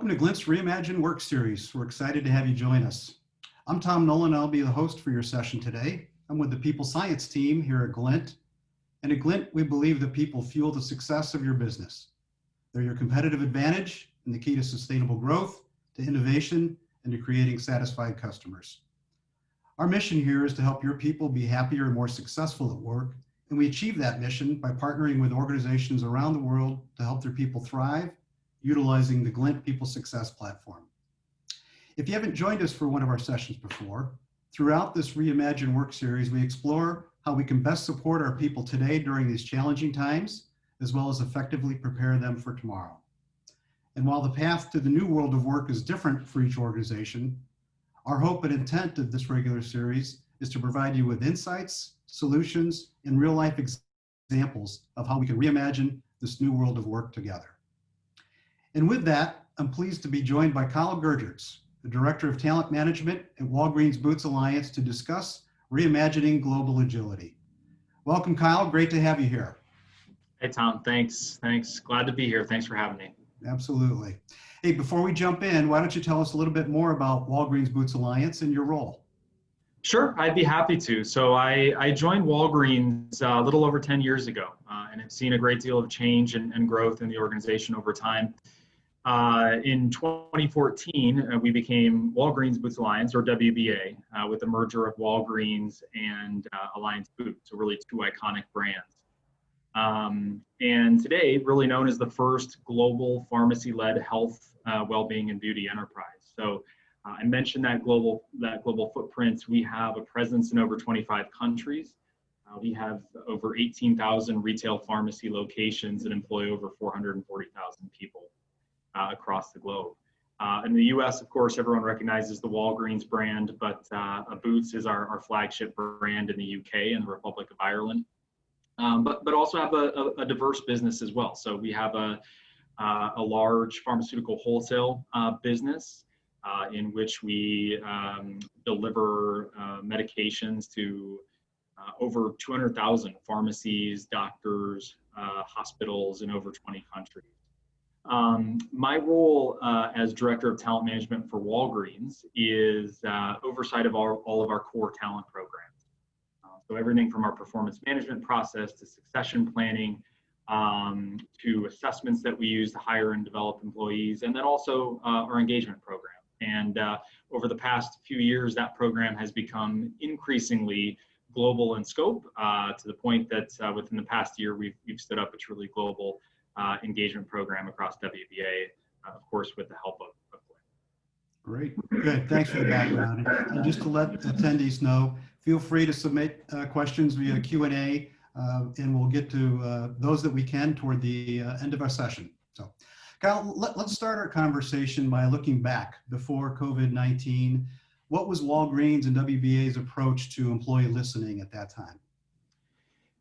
Welcome to Glint's Reimagine Work Series. We're excited to have you join us. I'm Tom Nolan. I'll be the host for your session today. I'm with the People Science team here at Glint. And at Glint, we believe that people fuel the success of your business. They're your competitive advantage and the key to sustainable growth, to innovation, and to creating satisfied customers. Our mission here is to help your people be happier and more successful at work. And we achieve that mission by partnering with organizations around the world to help their people thrive, utilizing the Glint People Success Platform. If you haven't joined us for one of our sessions before, throughout this Reimagine Work Series, we explore how we can best support our people today during these challenging times, as well as effectively prepare them for tomorrow. And while the path to the new world of work is different for each organization, our hope and intent of this regular series is to provide you with insights, solutions, and real-life examples of how we can reimagine this new world of work together. And with that, I'm pleased to be joined by Kyle Gerjerts, the Director of Talent Management at Walgreens Boots Alliance, to discuss reimagining global agility. Welcome, Kyle. Great to have you here. Hey, Tom. Thanks. Glad to be here. Thanks for having me. Absolutely. Hey, before we jump in, why don't you tell us a little bit more about Walgreens Boots Alliance and your role? Sure, I'd be happy to. So I joined Walgreens a little over 10 years ago, and have seen a great deal of change and growth in the organization over time. In 2014, we became Walgreens Boots Alliance, or WBA, with the merger of Walgreens and Alliance Boots, so really two iconic brands. And today, really known as the first global pharmacy-led health, well-being, and beauty enterprise. So I mentioned that global footprint. We have a presence in over 25 countries. We have over 18,000 retail pharmacy locations that employ over 440,000 people across the globe. In the US, of course, everyone recognizes the Walgreens brand, but Boots is our flagship brand in the UK and the Republic of Ireland. But also have a diverse business as well. So we have a large pharmaceutical wholesale business in which we deliver medications to over 200,000 pharmacies, doctors, hospitals in over 20 countries. My role as Director of Talent Management for Walgreens is oversight of all of our core talent programs. So everything from our performance management process to succession planning, to assessments that we use to hire and develop employees, and then also our engagement program. And over the past few years, that program has become increasingly global in scope, to the point that within the past year, we've stood up a truly global engagement program across WBA, of course, with the help of Glint. Great, good. Thanks for the background. And just to let attendees know, feel free to submit questions via Q&A, and we'll get to those that we can toward the end of our session. So, Kyle, let's start our conversation by looking back before COVID-19. What was Walgreens and WBA's approach to employee listening at that time?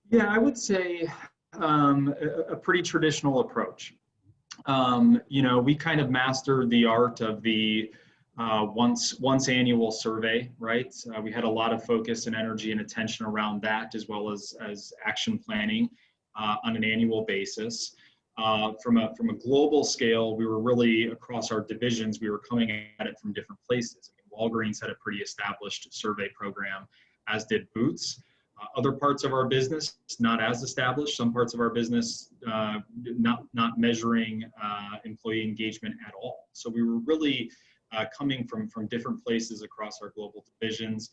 Yeah, I would say a pretty traditional approach. We kind of mastered the art of the once annual survey, right? We had a lot of focus and energy and attention around that, as well as action planning on an annual basis. From a global scale, we were really across our divisions, we were coming at it from different places. Walgreens had a pretty established survey program, as did Boots. Other parts of our business, not as established. Some parts of our business, not measuring employee engagement at all. So we were really coming from different places across our global divisions.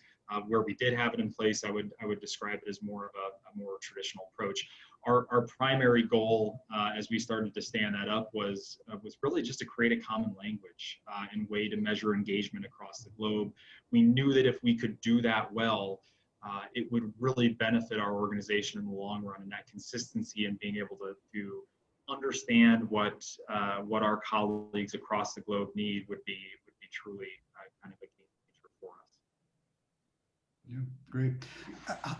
Where we did have it in place, I would describe it as more of a more traditional approach. Our primary goal, as we started to stand that up, was really just to create a common language and way to measure engagement across the globe. We knew that if we could do that well, it would really benefit our organization in the long run, and that consistency and being able to understand what our colleagues across the globe need would be truly kind of a game changer for us. Yeah, great.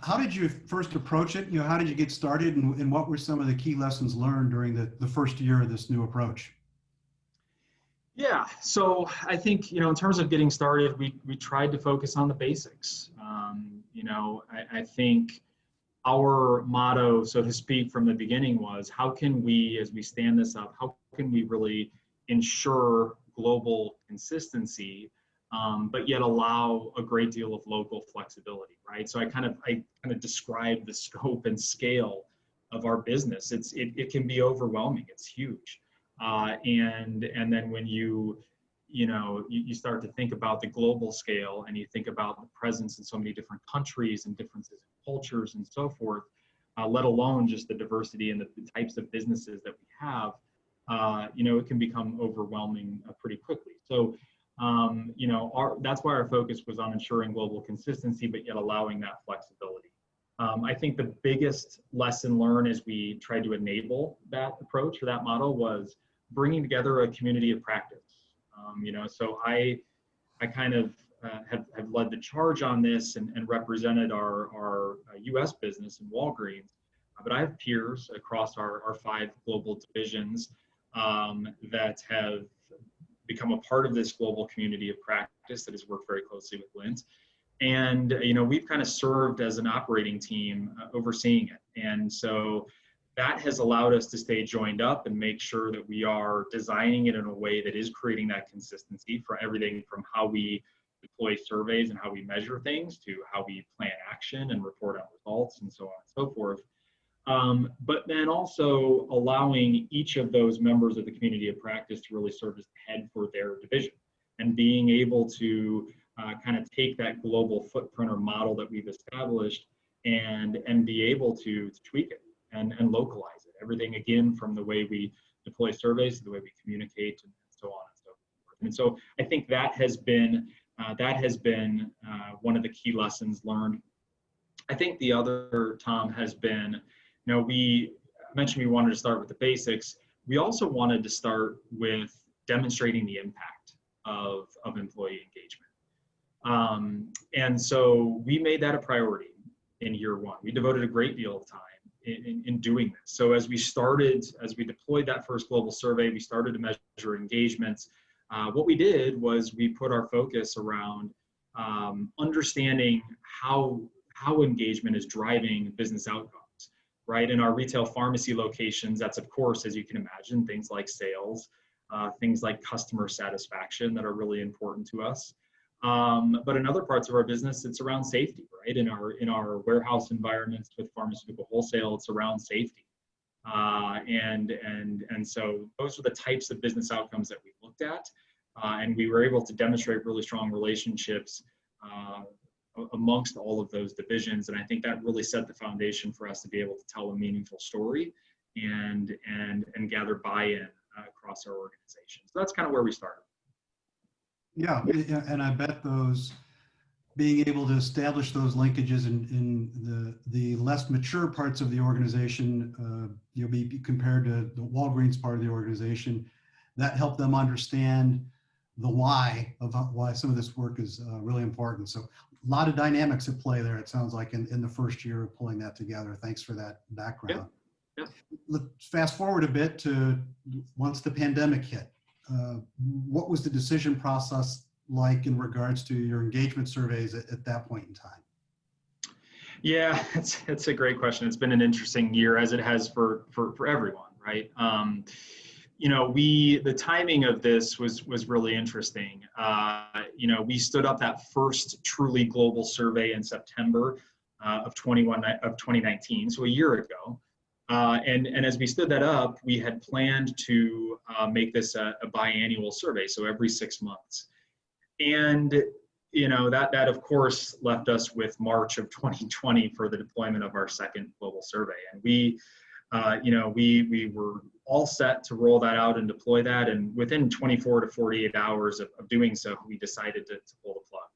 How did you first approach it? How did you get started, and what were some of the key lessons learned during the first year of this new approach? Yeah, so I think, in terms of getting started, we tried to focus on the basics. I think our motto, so to speak, from the beginning was, how can we, as we stand this up, how can we really ensure global consistency, but yet allow a great deal of local flexibility, right? So I kind of describe the scope and scale of our business. It can be overwhelming. It's huge, and then when you start to think about the global scale, and you think about the presence in so many different countries and differences in cultures and so forth, let alone just the diversity and the types of businesses that we have, it can become overwhelming pretty quickly. So, that's why our focus was on ensuring global consistency, but yet allowing that flexibility. I think the biggest lesson learned as we tried to enable that approach or that model was bringing together a community of practice. So I kind of have led the charge on this and represented our U.S. business in Walgreens, but I have peers across our 5 global divisions that have become a part of this global community of practice that has worked very closely with Glint. And, we've kind of served as an operating team overseeing it. And so that has allowed us to stay joined up and make sure that we are designing it in a way that is creating that consistency for everything from how we deploy surveys and how we measure things to how we plan action and report on results and so on and so forth. But then also allowing each of those members of the community of practice to really serve as the head for their division, and being able to kind of take that global footprint or model that we've established and be able to tweak it and localize it. Everything, again, from the way we deploy surveys to the way we communicate and so on and so forth. And so I think that has been one of the key lessons learned. I think the other, Tom, has been, we mentioned we wanted to start with the basics. We also wanted to start with demonstrating the impact of employee engagement. And so we made that a priority in year 1. We devoted a great deal of time in doing this. So as we deployed that first global survey, we started to measure engagements. What we did was we put our focus around understanding how engagement is driving business outcomes, right? In our retail pharmacy locations, that's, of course, as you can imagine, things like sales, things like customer satisfaction that are really important to us. But in other parts of our business, it's around safety, right? In our warehouse environments with pharmaceutical wholesale, it's around safety. And so those are the types of business outcomes that we looked at. And we were able to demonstrate really strong relationships amongst all of those divisions. And I think that really set the foundation for us to be able to tell a meaningful story and gather buy-in across our organization. So that's kind of where we started. Yeah, and I bet being able to establish those linkages in the less mature parts of the organization, you'll be compared to the Walgreens part of the organization, that helped them understand the why of why some of this work is really important. So a lot of dynamics at play there, it sounds like, in the first year of pulling that together. Thanks for that background. Yeah. Let's fast forward a bit to once the pandemic hit. What was the decision process like in regards to your engagement surveys at that point in time? Yeah, it's a great question. It's been an interesting year, as it has for everyone, right? The timing of this was really interesting. We stood up that first truly global survey in September of 2019, so a year ago. And as we stood that up, we had planned to make this a biannual survey, so every 6 months. And that of course left us with March of 2020 for the deployment of our second global survey. And we were all set to roll that out and deploy that. And within 24 to 48 hours of doing so, we decided to pull the plug.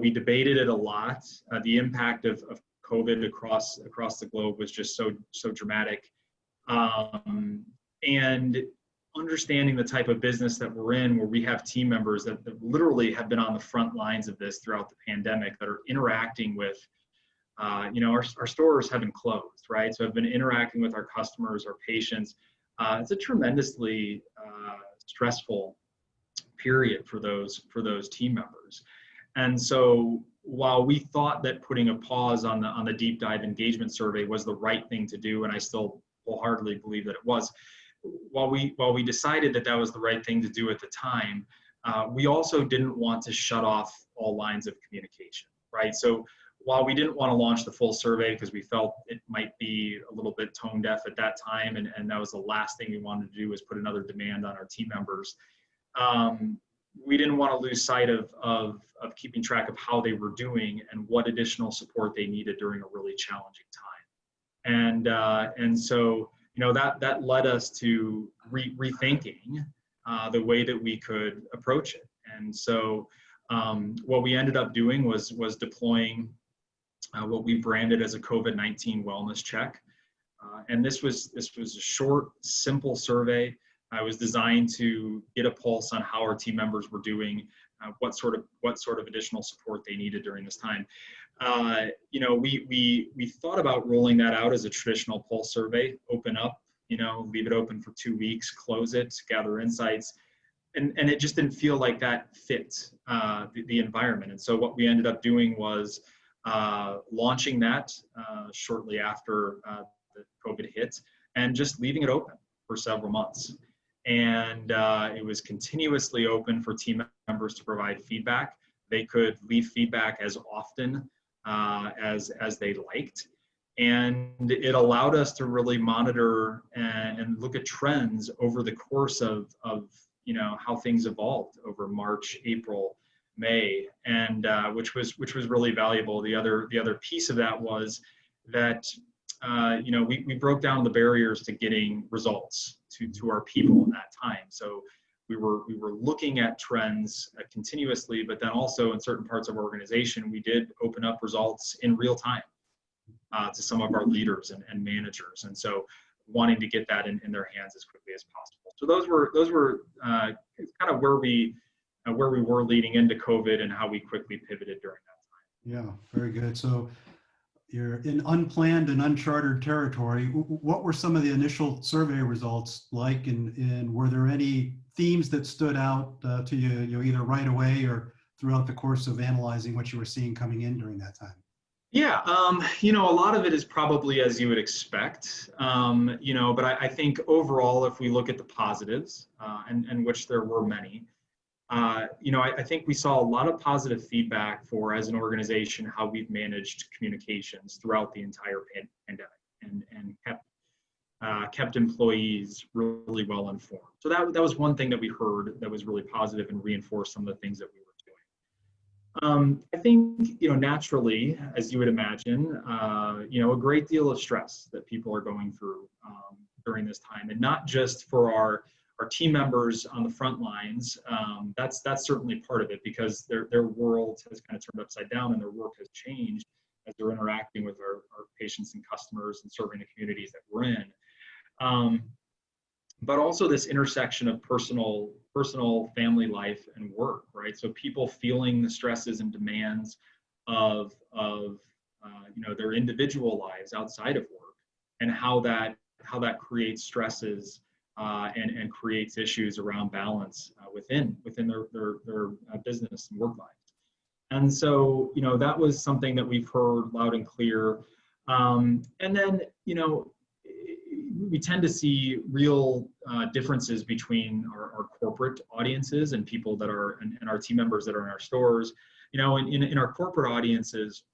We debated it a lot. The impact of COVID across the globe was just so dramatic. And understanding the type of business that we're in, where we have team members that literally have been on the front lines of this throughout the pandemic, that are interacting with, our stores haven't closed, right? So I've been interacting with our customers, our patients. It's a tremendously stressful period for those team members. And so while we thought that putting a pause on the deep dive engagement survey was the right thing to do, and I still wholeheartedly believe that it was, while we decided that that was the right thing to do at the time, we also didn't want to shut off all lines of communication, right? So while we didn't want to launch the full survey because we felt it might be a little bit tone deaf at that time, and that was the last thing we wanted to do, was put another demand on our team members. We didn't want to lose sight of keeping track of how they were doing and what additional support they needed during a really challenging time. And so, that led us to rethinking the way that we could approach it. And so what we ended up doing was deploying what we branded as a COVID-19 wellness check. And this was a short, simple survey. It was designed to get a pulse on how our team members were doing, what sort of additional support they needed during this time. We thought about rolling that out as a traditional pulse survey, open up, leave it open for 2 weeks, close it, gather insights. And it just didn't feel like that fit the environment. And so what we ended up doing was launching that shortly after the COVID hit, and just leaving it open for several months. And it was continuously open for team members to provide feedback. They could leave feedback as often as they liked. And it allowed us to really monitor and look at trends over the course of how things evolved over March, April, May, and which was really valuable. The other piece of that was that we broke down the barriers to getting results to our people in that time. So we were looking at trends continuously, but then also in certain parts of our organization, we did open up results in real time to some of our leaders and managers. And so wanting to get that in their hands as quickly as possible. So those were kind of where we were leading into COVID and how we quickly pivoted during that time. Yeah, very good. So you're in unplanned and uncharted territory. What were some of the initial survey results like, and were there any themes that stood out to you, either right away or throughout the course of analyzing what you were seeing coming in during that time? Yeah, a lot of it is probably as you would expect, but I think overall, if we look at the positives, and which there were many, I think we saw a lot of positive feedback for, as an organization, how we've managed communications throughout the entire pandemic and kept employees really well informed. So that was one thing that we heard that was really positive and reinforced some of the things that we were doing. I think, naturally, as you would imagine, a great deal of stress that people are going through during this time, and not just for our team members on the front lines. That's certainly part of it, because their world has kind of turned upside down and their work has changed as they're interacting with our patients and customers and serving the communities that we're in. But also this intersection of personal family life and work, right? So people feeling the stresses and demands of their individual lives outside of work, and how that creates stresses and creates issues around balance within their business and work lives. And so, that was something that we've heard loud and clear. And then, we tend to see real differences between our corporate audiences and people that are, and our team members that are in our stores. In our corporate audiences,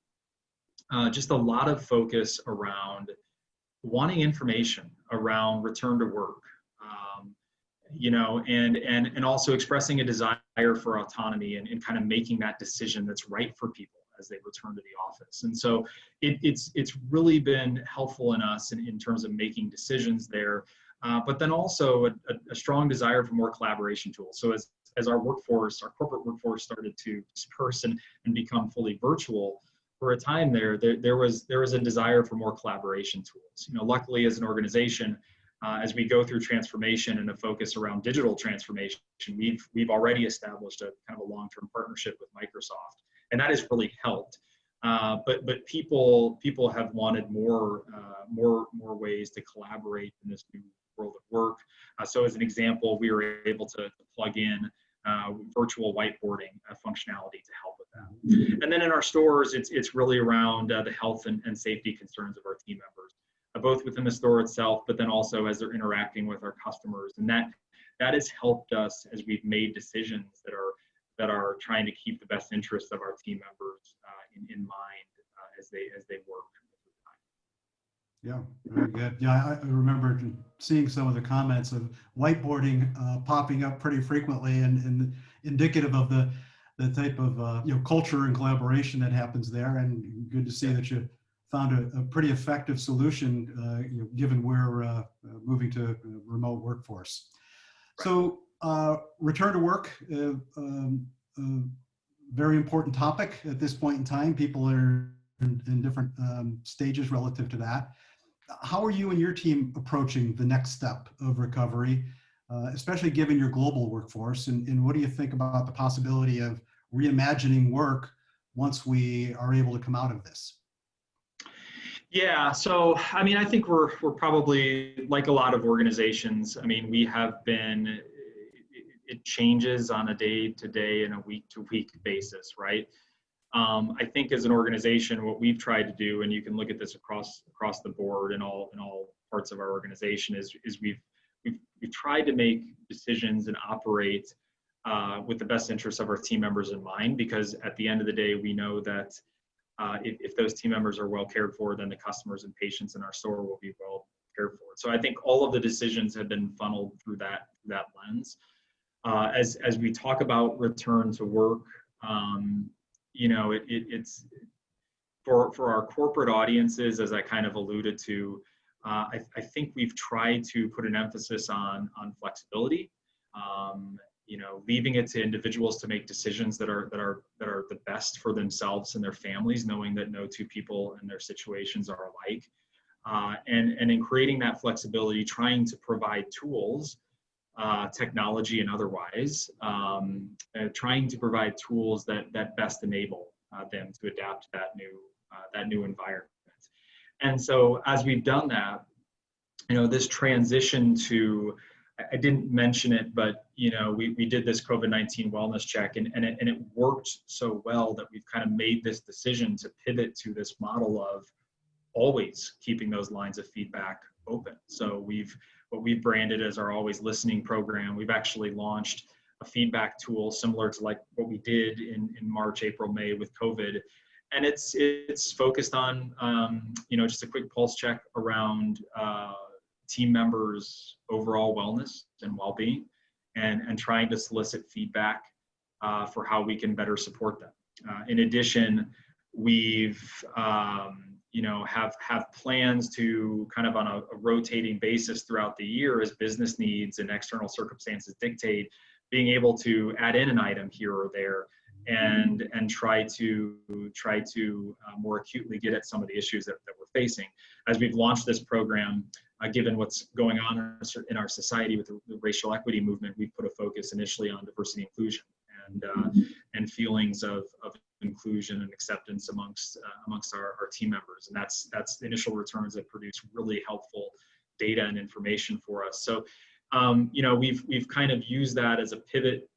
just a lot of focus around wanting information around return to work, and also expressing a desire for autonomy and kind of making that decision that's right for people as they return to the office. And so it's really been helpful in us in terms of making decisions there, but then also a strong desire for more collaboration tools. So as our corporate workforce started to disperse and become fully virtual, for a time there was a desire for more collaboration tools. Luckily, as an organization, as we go through transformation and a focus around digital transformation, we've already established a kind of a long-term partnership with Microsoft, and that has really helped. But people have wanted more ways to collaborate in this new world of work. So as an example, we were able to plug in virtual whiteboarding functionality to help with that. And then in our stores, it's really around the health and safety concerns of our team members. both within the store itself, but then also as they're interacting with our customers. And that has helped us as we've made decisions that are trying to keep the best interests of our team members in mind as they work. Yeah, very good. Yeah, I remember seeing some of the comments of whiteboarding popping up pretty frequently, and indicative of the type of culture and collaboration that happens there. And good to see that you found a pretty effective solution, given we're moving to a remote workforce. Right. So return to work, very important topic at this point in time. People are in different stages relative to that. How are you and your team approaching the next step of recovery, especially given your global workforce? And what do you think about the possibility of reimagining work once we are able to come out of this? Yeah, so I mean, I think we're probably like a lot of organizations. I mean, we have been, it changes on a day-to-day and a week-to-week basis, right? I think as an organization, what we've tried to do, and you can look at this across the board in all parts of our organization, is we've tried to make decisions and operate with the best interests of our team members in mind, because at the end of the day, we know that if those team members are well cared for, then the customers and patients in our store will be well cared for. So I think all of the decisions have been funneled through that lens. As we talk about return to work, it's for our corporate audiences, as I kind of alluded to. I think we've tried to put an emphasis on flexibility. Leaving it to individuals to make decisions that are the best for themselves and their families, knowing that no two people and their situations are alike. And in creating that flexibility, trying to provide tools, technology and otherwise, trying to provide tools that best enable them to adapt to that new environment. And so as we've done that, this transition to, I didn't mention it, but we did this COVID-19 wellness check, and it worked so well that we've kind of made this decision to pivot to this model of always keeping those lines of feedback open. So what we've branded as our Always Listening program. We've actually launched a feedback tool similar to like what we did in March, April, May with COVID. And it's focused on, just a quick pulse check around team members' overall wellness and well-being, and trying to solicit feedback for how we can better support them. In addition, we've have plans to kind of on a rotating basis throughout the year as business needs and external circumstances dictate, being able to add in an item here or there and try to more acutely get at some of the issues that we're facing. As we've launched this program, given what's going on in our society with the racial equity movement, we've put a focus initially on diversity and inclusion and feelings of inclusion and acceptance amongst our team members. And that's the initial returns that produce really helpful data and information for us. So, we've kind of used that as a pivot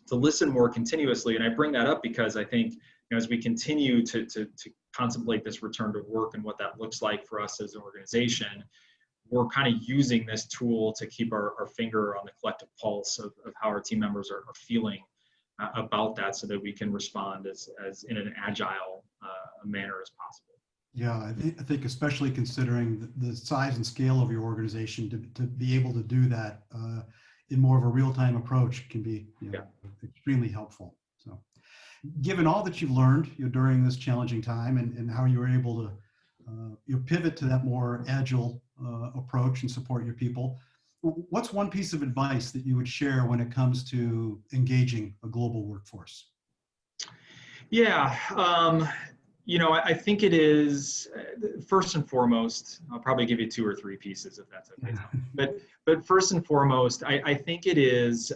to listen more continuously. And I bring that up because I think, as we continue to contemplate this return to work and what that looks like for us as an organization, we're kind of using this tool to keep our finger on the collective pulse of how our team members are feeling about that, so that we can respond as in an agile manner as possible. Yeah, I think especially considering the size and scale of your organization, to be able to do that in more of a real-time approach can be extremely helpful. So, given all that you've learned during this challenging time, and how you were able to pivot to that more agile approach and support your people, what's one piece of advice that you would share when it comes to engaging a global workforce? Yeah, I think it is, first and foremost, I'll probably give you 2 or 3 pieces if that's okay. But first and foremost, I think it is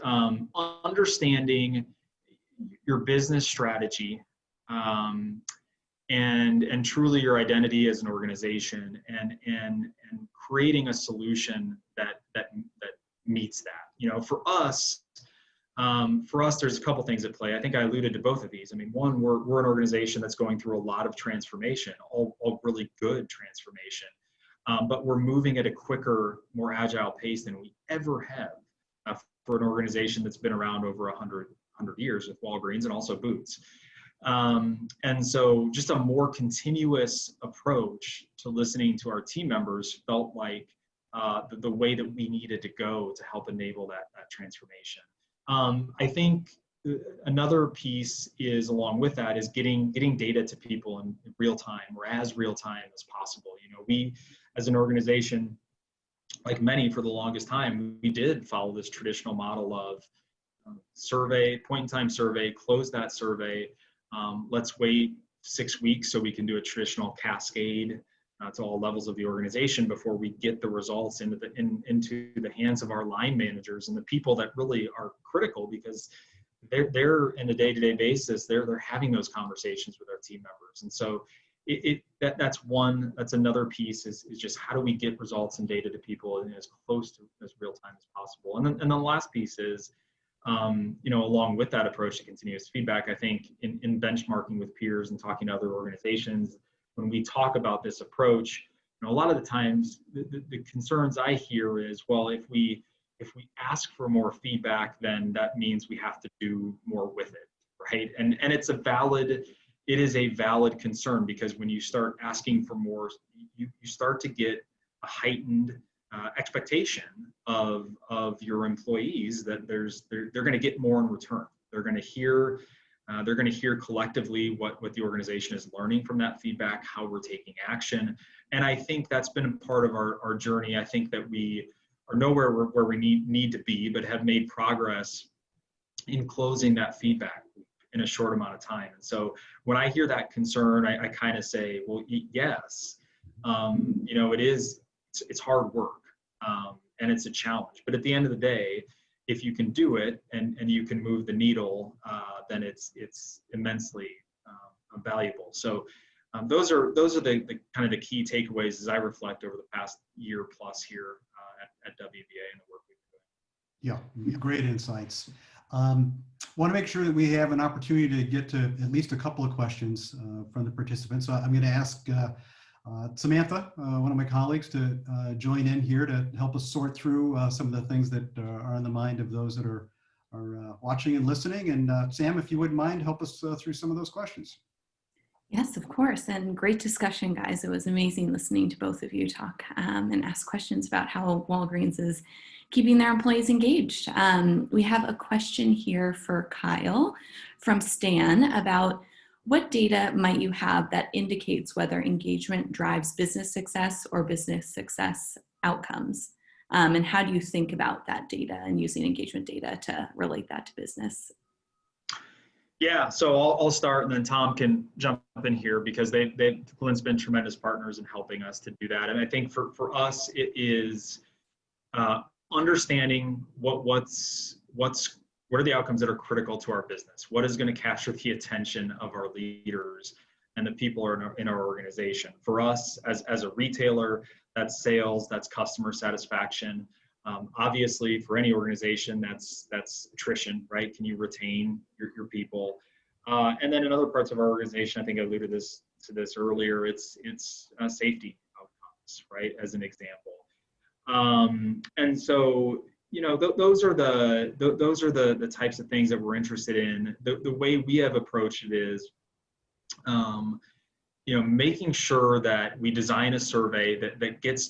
understanding your business strategy and truly your identity as an organization, and creating a solution that meets that. For us, there's a couple things at play. I think I alluded to both of these. I mean, one, we're an organization that's going through a lot of transformation, all really good transformation. but we're moving at a quicker, more agile pace than we ever have for an organization that's been around over 100 years with Walgreens and also Boots. And so just a more continuous approach to listening to our team members felt like the way that we needed to go to help enable that transformation. I think another piece is along with that is getting data to people in real time or as real time as possible. We as an organization, like many for the longest time, we did follow this traditional model of survey, point in time survey, close that survey. Let's wait 6 weeks so we can do a traditional cascade to all levels of the organization before we get the results into the hands of our line managers and the people that really are critical, because they're in a day-to-day basis, they're having those conversations with our team members. And so that's another piece is just how do we get results and data to people in as close to as real time as possible. And then the last piece is, along with that approach to continuous feedback, I think in benchmarking with peers and talking to other organizations, when we talk about this approach, a lot of the times the concerns I hear is, well, if we ask for more feedback, then that means we have to do more with it, right? And it is a valid concern, because when you start asking for more, you start to get a heightened expectation of your employees that they're going to get more in return. They're going to hear collectively what the organization is learning from that feedback, how we're taking action. And I think that's been a part of our journey. I think that we are nowhere where we need to be, but have made progress in closing that feedback in a short amount of time. And so when I hear that concern, I kind of say, well, yes, it's hard work, and it's a challenge. But at the end of the day, if you can do it and you can move the needle, then it's immensely valuable. So those are the kind of the key takeaways as I reflect over the past year plus here at WBA and the work we've been doing. Yeah, great insights. Want to make sure that we have an opportunity to get to at least a couple of questions from the participants. So I'm going to ask Samantha, one of my colleagues, to join in here to help us sort through some of the things that are on the mind of those that are watching and listening. And Sam, if you wouldn't mind, help us through some of those questions. Yes, of course. And great discussion, guys. It was amazing listening to both of you talk and ask questions about how Walgreens is keeping their employees engaged. We have a question here for Kyle from Stan about what data might you have that indicates whether engagement drives business success or business success outcomes? And how do you think about that data and using engagement data to relate that to business? Yeah, so I'll start, and then Tom can jump in here, because Glint's been tremendous partners in helping us to do that. And I think for us, it is understanding what are the outcomes that are critical to our business. What is going to capture the attention of our leaders and the people in our organization? For us, as a retailer, that's sales, that's customer satisfaction. Obviously, for any organization, that's attrition, right? Can you retain your people? And then in other parts of our organization, I think I alluded to this earlier, it's safety outcomes, right? As an example. And so, those are the types of things that we're interested in. The way we have approached it is, making sure that we design a survey that gets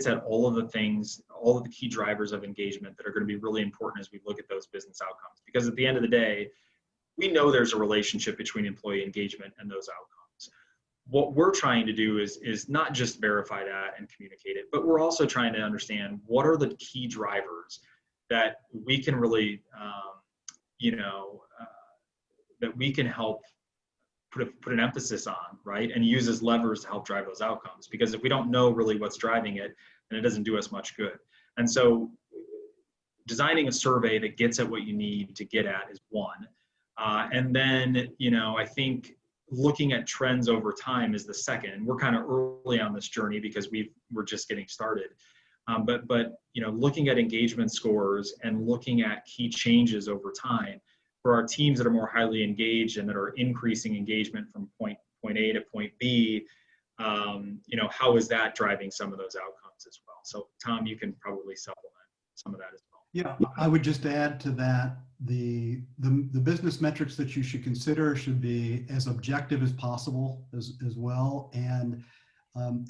at all of the things, all of the key drivers of engagement that are going to be really important as we look at those business outcomes. Because at the end of the day, we know there's a relationship between employee engagement and those outcomes. What we're trying to do is not just verify that and communicate it, but we're also trying to understand what are the key drivers that we can really, that we can help put an emphasis on, right? And use as levers to help drive those outcomes. Because if we don't know really what's driving it, then it doesn't do us much good. And so designing a survey that gets at what you need to get at is one. And then, I think looking at trends over time is the second. We're kind of early on this journey because we're just getting started. But looking at engagement scores and looking at key changes over time for our teams that are more highly engaged and that are increasing engagement from point A to point B, how is that driving some of those outcomes as well? So Tom, you can probably supplement some of that as well. Yeah, I would just add to that, the business metrics that you should consider should be as objective as possible as well, and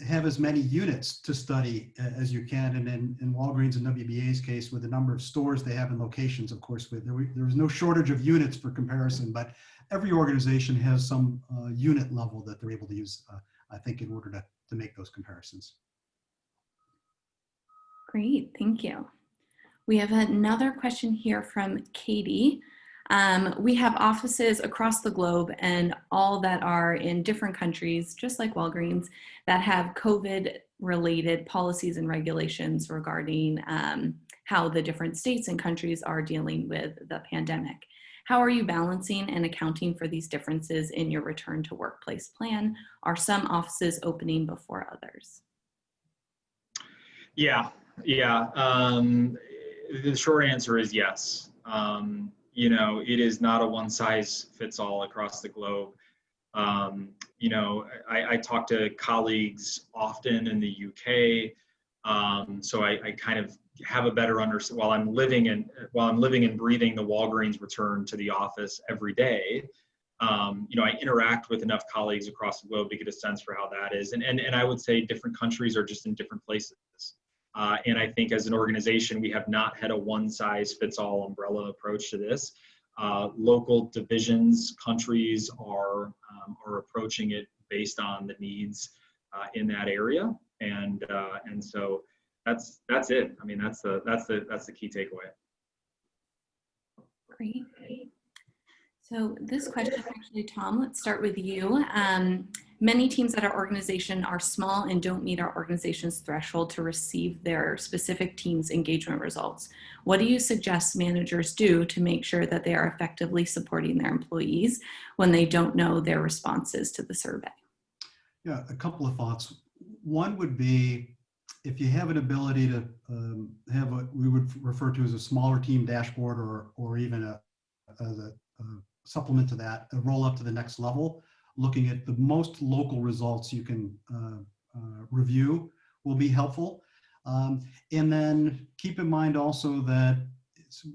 have as many units to study as you can. And in Walgreens and WBA's case, with the number of stores they have in locations, of course, there was no shortage of units for comparison, but every organization has some unit level that they're able to use, I think, in order to make those comparisons. Great, thank you. We have another question here from Katie. We have offices across the globe and all that are in different countries, just like Walgreens, that have COVID-related policies and regulations regarding how the different states and countries are dealing with the pandemic. How are you balancing and accounting for these differences in your return to workplace plan? Are some offices opening before others? Yeah. The short answer is yes. It is not a one size fits all across the globe. I talk to colleagues often in the UK, so I kind of have a better understanding while I'm living and breathing the Walgreens return to the office every day. I interact with enough colleagues across the globe to get a sense for how that is, and I would say different countries are just in different places. And I think as an organization, we have not had a one-size-fits-all umbrella approach to this. Local divisions, countries are approaching it based on the needs in that area, and so that's it. I mean, that's the key takeaway. Great. So this question, actually, Tom, let's start with you. Many teams at our organization are small and don't meet our organization's threshold to receive their specific team's engagement results. What do you suggest managers do to make sure that they are effectively supporting their employees when they don't know their responses to the survey? Yeah, a couple of thoughts. One would be, if you have an ability to have what we would refer to as a smaller team dashboard, or even a supplement to that, a roll up to the next level, looking at the most local results you can review will be helpful. And then keep in mind also that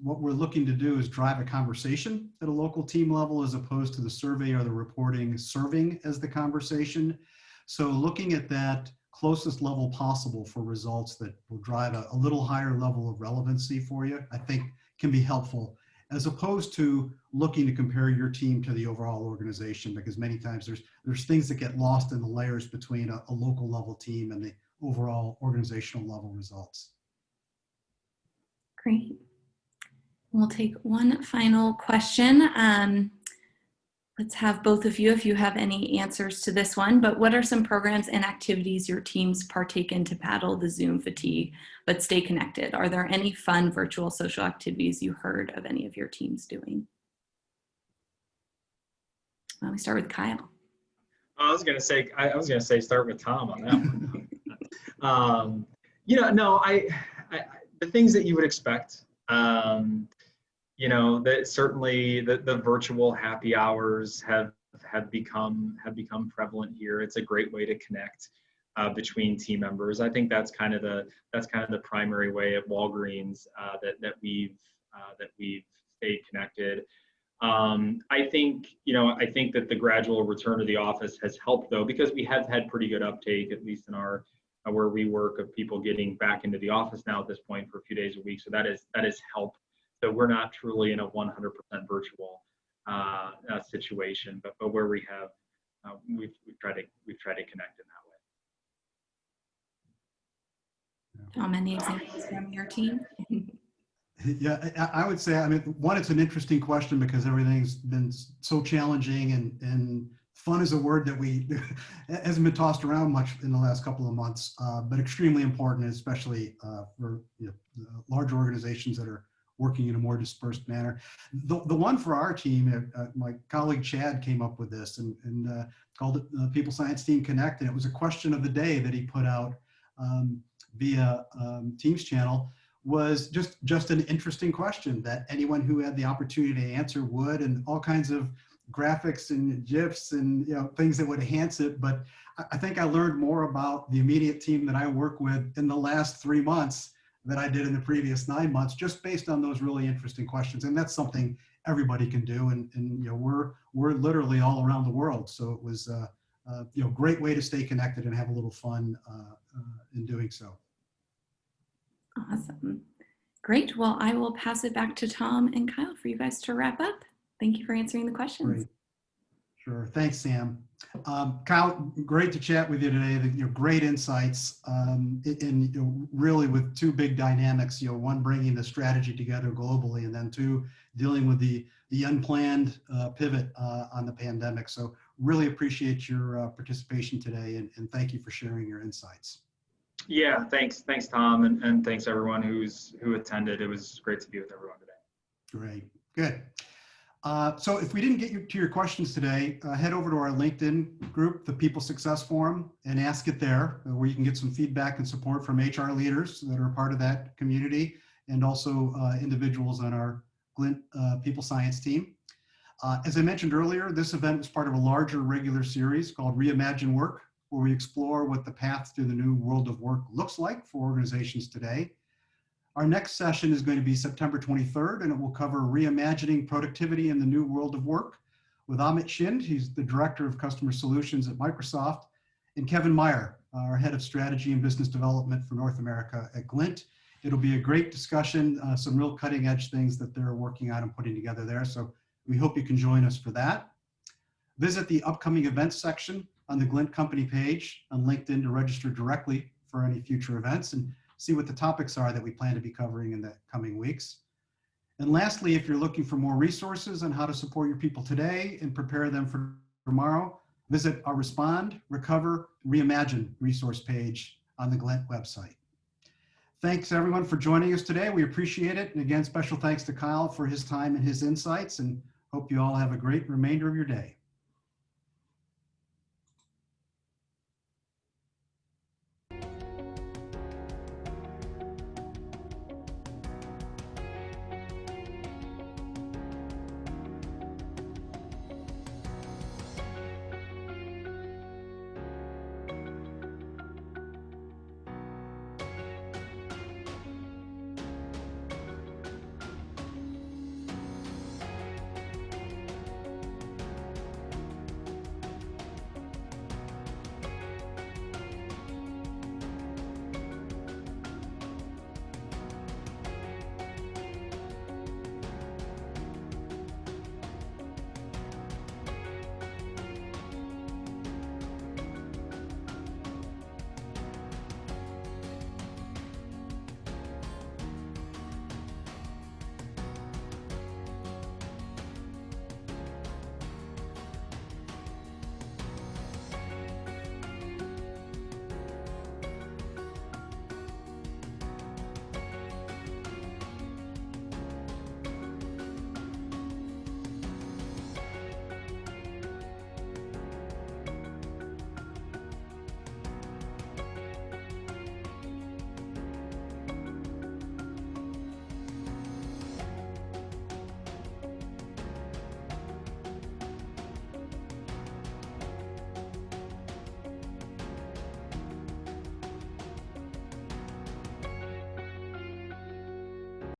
what we're looking to do is drive a conversation at a local team level, as opposed to the survey or the reporting serving as the conversation. So looking at that closest level possible for results that will drive a little higher level of relevancy for you, I think can be helpful, as opposed to looking to compare your team to the overall organization, because many times there's things that get lost in the layers between a local level team and the overall organizational level results. Great. We'll take one final question. Let's have both of you, if you have any answers to this one, but what are some programs and activities your teams partake in to battle the Zoom fatigue but stay connected? Are there any fun virtual social activities you heard of any of your teams doing? Well, we start with Kyle. I was gonna say start with Tom on that one. The things that you would expect. That certainly the virtual happy hours have become prevalent here. It's a great way to connect between team members. I think that's kind of the primary way at Walgreens that we've stayed connected. I think that the gradual return to the office has helped, though, because we have had pretty good uptake, at least in our where we work, of people getting back into the office now at this point for a few days a week. So that has helped. So we're not truly in a 100% virtual situation, but where we have, we've tried to connect in that way. Tom, any examples from your team? Yeah, I would say, one, it's an interesting question because everything's been so challenging, and fun is a word that hasn't been tossed around much in the last couple of months, but extremely important, especially for larger organizations that are working in a more dispersed manner. The one for our team, my colleague Chad came up with this and called it People Science Team Connect, and it was a question of the day that he put out via Teams channel. Was just an interesting question that anyone who had the opportunity to answer would, and all kinds of graphics and GIFs and things that would enhance it. But I think I learned more about the immediate team that I work with in the last 3 months than I did in the previous 9 months, just based on those really interesting questions. And that's something everybody can do. And we're literally all around the world. So it was a great way to stay connected and have a little fun in doing so. Awesome. Great. Well, I will pass it back to Tom and Kyle for you guys to wrap up. Thank you for answering the questions. Great. Sure. Thanks, Sam. Kyle, great to chat with you today. Great insights, and really with two big dynamics. One bringing the strategy together globally, and then two dealing with the unplanned pivot on the pandemic. So really appreciate your participation today, and thank you for sharing your insights. Yeah, thanks, Tom, and thanks everyone who attended. It was great to be with everyone today. Great, good. So if we didn't get to your questions today, head over to our LinkedIn group, the People Success Forum, and ask it there, where you can get some feedback and support from HR leaders that are part of that community, and also individuals on our Glint People Science team. As I mentioned earlier, this event was part of a larger regular series called Reimagine Work, where we explore what the path to the new world of work looks like for organizations today. Our next session is going to be September 23rd, and it will cover reimagining productivity in the new world of work with Amit Shind. He's the Director of Customer Solutions at Microsoft, and Kevin Meyer, our Head of Strategy and Business Development for North America at Glint. It'll be a great discussion, some real cutting edge things that they're working on and putting together there. So we hope you can join us for that. Visit the upcoming events section on the Glint company page on LinkedIn to register directly for any future events and see what the topics are that we plan to be covering in the coming weeks. And lastly, if you're looking for more resources on how to support your people today and prepare them for tomorrow, visit our Respond, Recover, Reimagine resource page on the Glint website. Thanks everyone for joining us today. We appreciate it. And again, special thanks to Kyle for his time and his insights, and hope you all have a great remainder of your day.